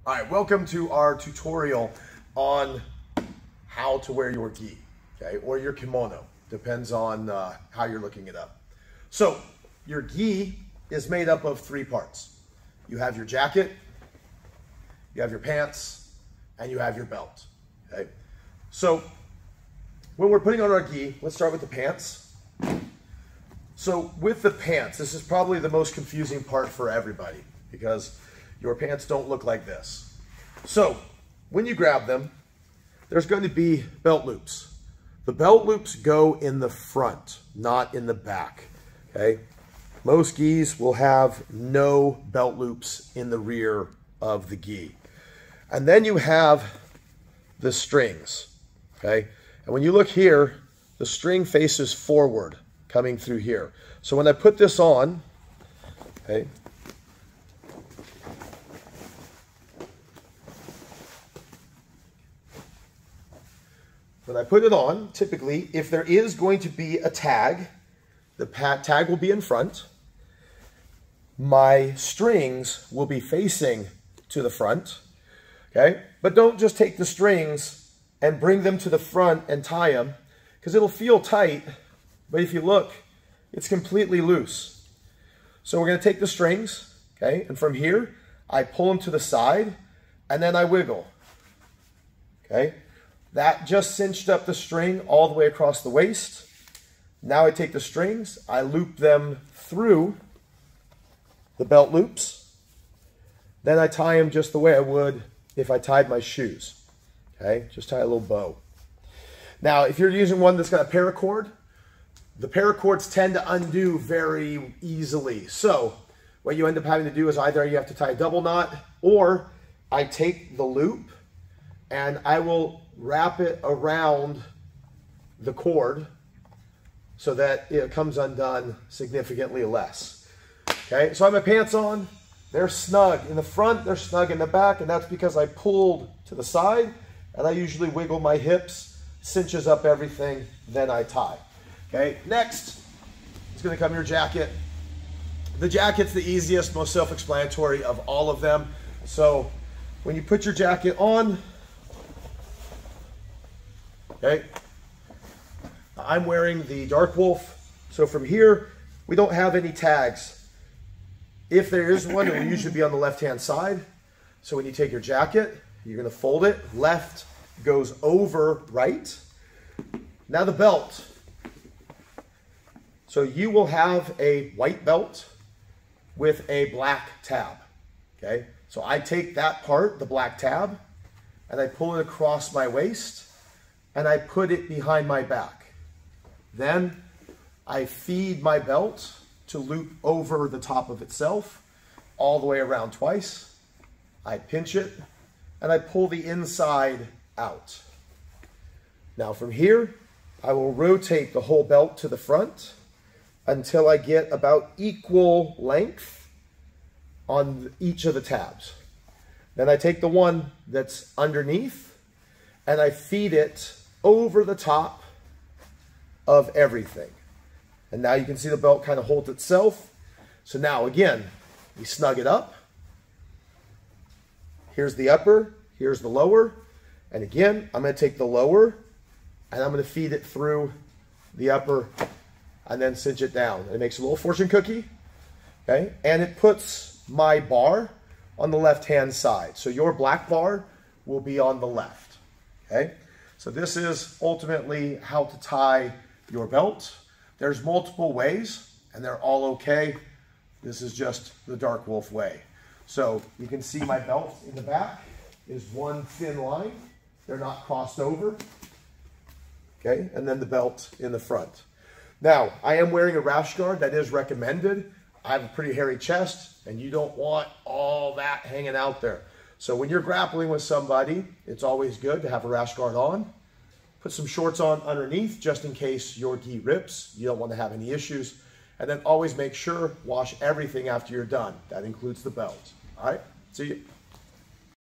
All right, welcome to our tutorial on how to wear your gi, okay, or your kimono. Depends on how you're looking it up. So your gi is made up of three parts. You have your jacket, you have your pants, and you have your belt, okay? So when we're putting on our gi, let's start with the pants. So with the pants, this is probably the most confusing part for everybody because your pants don't look like this. So when you grab them, there's going to be belt loops. The belt loops go in the front, not in the back, okay? Most gis will have no belt loops in the rear of the gi. And then you have the strings, okay? And when you look here, the string faces forward coming through here. So when I put this on, okay, when I put it on, typically, if there is going to be a tag, the tag will be in front. My strings will be facing to the front, okay? But don't just take the strings and bring them to the front and tie them, because it'll feel tight, but if you look, it's completely loose. So we're going to take the strings, okay? And from here, I pull them to the side, and then I wiggle, okay? That just cinched up the string all the way across the waist. Now I take the strings, I loop them through the belt loops. Then I tie them just the way I would if I tied my shoes. Okay, just tie a little bow. Now, if you're using one that's got a paracord, the paracords tend to undo very easily. So what you end up having to do is either you have to tie a double knot, or I take the loop and I will wrap it around the cord so that it comes undone significantly less. Okay, so I have my pants on. They're snug in the front, they're snug in the back, and that's because I pulled to the side, and I usually wiggle my hips, cinches up everything, then I tie. Okay, next is going to come your jacket. The jacket's the easiest, most self-explanatory of all of them. So when you put your jacket on, okay, I'm wearing the Dark Wolf. So from here, we don't have any tags. If there is one, it will usually be on the left-hand side. So when you take your jacket, you're going to fold it. Left goes over right. Now the belt. So you will have a white belt with a black tab. Okay? So I take that part, the black tab, and I pull it across my waist, and I put it behind my back. Then I feed my belt to loop over the top of itself all the way around twice. I pinch it and I pull the inside out. Now from here, I will rotate the whole belt to the front until I get about equal length on each of the tabs. Then I take the one that's underneath and I feed it over the top of everything. And now you can see the belt kind of holds itself. So now again, we snug it up. Here's the upper, here's the lower. And again, I'm going to take the lower and I'm going to feed it through the upper and then cinch it down. And it makes a little fortune cookie, okay? And it puts my bar on the left-hand side. So your black bar will be on the left, okay? So this is ultimately how to tie your belt. There's multiple ways, and they're all okay. This is just the Dark Wolf way. So you can see my belt in the back is one thin line. They're not crossed over. Okay, and then the belt in the front. Now, I am wearing a rash guard. That is recommended. I have a pretty hairy chest, and you don't want all that hanging out there. So when you're grappling with somebody, it's always good to have a rash guard on. Put some shorts on underneath just in case your gi rips. You don't want to have any issues. And then always make sure, wash everything after you're done. That includes the belt. All right, see you.